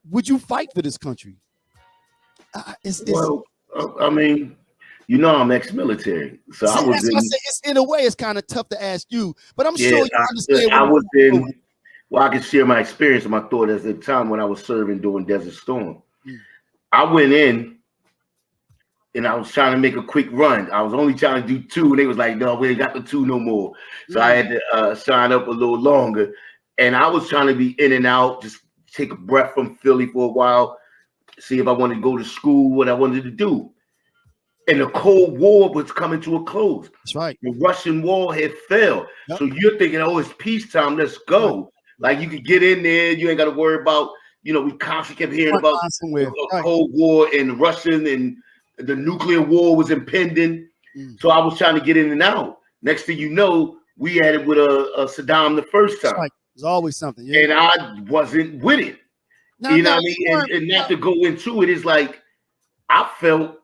would you fight for this country? It's Well, I mean, you know, I'm ex-military, so I see, was that's what I in. say. It's in a way, it's kind of tough to ask you, but I'm Yeah, sure you understand I where was I'm going. in. Well, I can share my experience and my thought at the time when I was serving during Desert Storm. Mm. I went in and I was trying to make a quick run. I was only trying to do two, and they was like, "No, we ain't got the two no more." So I had to sign up a little longer, and I was trying to be in and out, just take a breath from Philly for a while, see if I wanted to go to school, what I wanted to do. And the Cold War was coming to a close. That's right. The Russian wall had failed. Yep. So you're thinking, oh, it's peacetime. Let's go. Right. Like you could get in there. You ain't got to worry about, we constantly kept hearing about a Cold War and Russian and the nuclear war was impending. So I was trying to get in and out. Next thing you know, we had it with a Saddam the first time. Right. There's always something. Yeah. And I wasn't with it. Now, you know what I mean? And not to go into it is like, I felt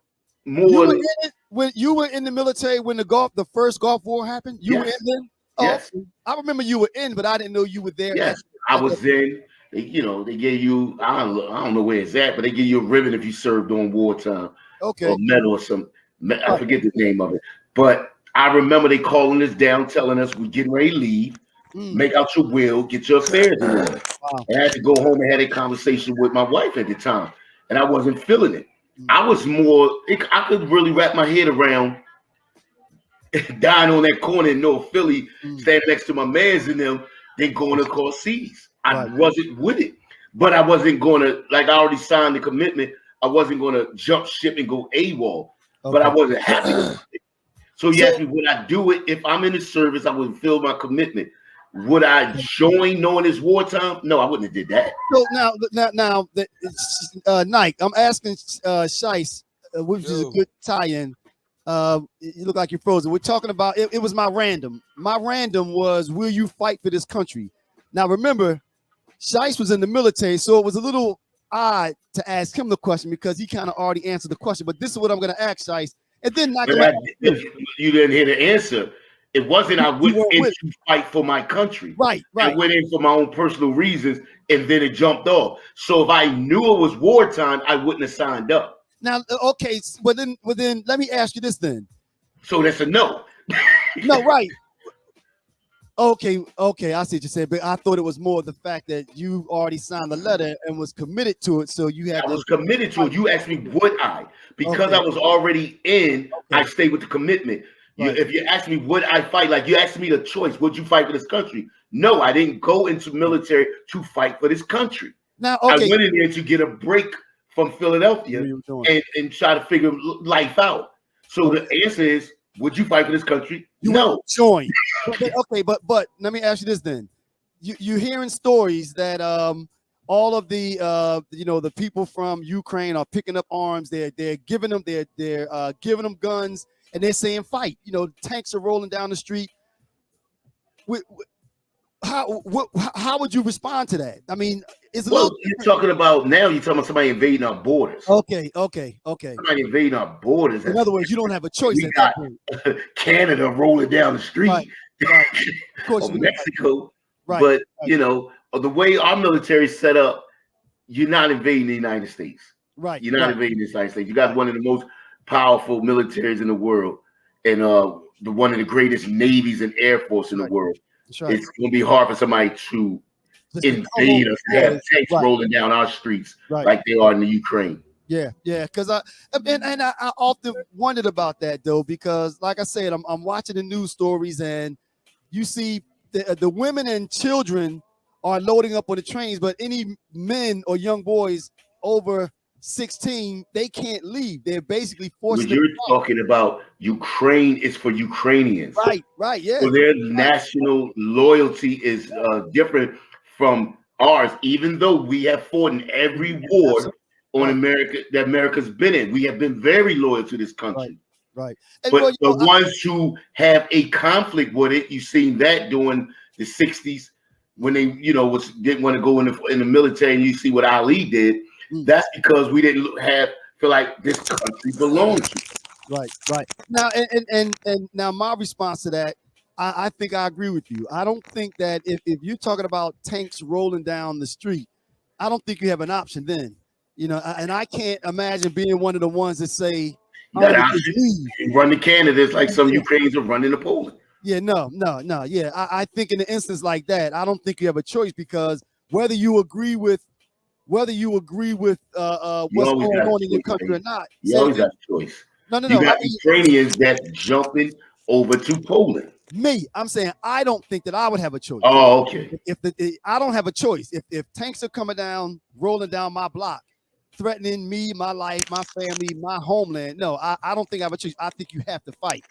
more. You were in it when you were in the military when the first Gulf War happened. You were in there. Yes, I remember you were in, but I didn't know you were there. Yes, I was in. They gave you. I don't know where it's at, but they give you a ribbon if you served during wartime. Okay. Or medal or some. I forget the name of it, but I remember they calling us down, telling us we're getting ready to leave. Make out your will, get your affairs in order. Wow. And I had to go home and had a conversation with my wife at the time, and I wasn't feeling it. I was more. I could really wrap my head around dying on that corner in North Philly, standing next to my mans and them, than going across seas. I wasn't with it, but I wasn't going to. Like I already signed the commitment. I wasn't going to jump ship and go AWOL, but I wasn't happy with it. So you asked me, would I do it if I'm in the service? I would fulfill my commitment. Would I join knowing it's wartime? No, I wouldn't have did that. So now, Nike, I'm asking Shice, which is a good tie-in. You look like you're frozen. We're talking about it was my random. My random was, will you fight for this country? Now remember, Shice was in the military, so it was a little odd to ask him the question because he kind of already answered the question. But this is what I'm going to ask Shice, and then if you didn't hear the answer. It wasn't I went in to fight for my country. Right. I went in for my own personal reasons, and then it jumped off. So if I knew it was wartime, I wouldn't have signed up. Now, okay, well then, let me ask you this then. So that's a no. No, right. Okay, I see what you said, but I thought it was more the fact that you already signed the letter and was committed to it, so you had. I was committed to it. You asked me, would I? Because I was already in, I stayed with the commitment. If you ask me, would I fight? Like you asked me the choice, would you fight for this country? No, I didn't go into military to fight for this country. Now, I went in there to get a break from Philadelphia and try to figure life out. So the answer is, would you fight for this country? No. Join. Okay, but let me ask you this then. You're hearing stories that all of the the people from Ukraine are picking up arms. They're giving them giving them guns. And they're saying fight. Tanks are rolling down the street. How would you respond to that? I mean, you're talking about somebody invading our borders. Okay. Somebody invading our borders. In other words, you don't have a choice. We got Canada rolling down the street. Right. Of course, Mexico. Right. But the way our military is set up, you're not invading the United States. Right. You're not invading the United States. You got one of the most powerful militaries in the world, and one of the greatest navies and air force in the world. Right. It's going to be hard for somebody to invade us, have tanks rolling down our streets like they are in the Ukraine. Yeah, because I often wondered about that though, because like I said, I'm watching the news stories and you see the women and children are loading up on the trains, but any men or young boys over 16, they can't leave. They're basically forced. When you're talking about Ukraine, is for Ukrainians. Right, yeah. So their national loyalty is different from ours, even though we have fought in every war on America that America's been in. We have been very loyal to this country. Right. But the ones who have a conflict with it, you've seen that during the 60s when they, didn't want to go in the military, and you see what Ali did. That's because we didn't feel like this country belongs to. Right. Now, and now my response to that, I think I agree with you. I don't think that if you're talking about tanks rolling down the street, I don't think you have an option then. You know, and I can't imagine being one of the ones that say, you got option. You run the candidates like some Ukrainians are running to Poland. Yeah, no. Yeah, I think in an instance like that, I don't think you have a choice, because whether you agree with what's going on in your country or not, you always got a choice. No. You got Ukrainians that jumping over to Poland. I'm saying I don't think that I would have a choice. Oh, okay. I don't have a choice. If tanks are coming down, rolling down my block, threatening me, my life, my family, my homeland, no, I don't think I have a choice. I think you have to fight.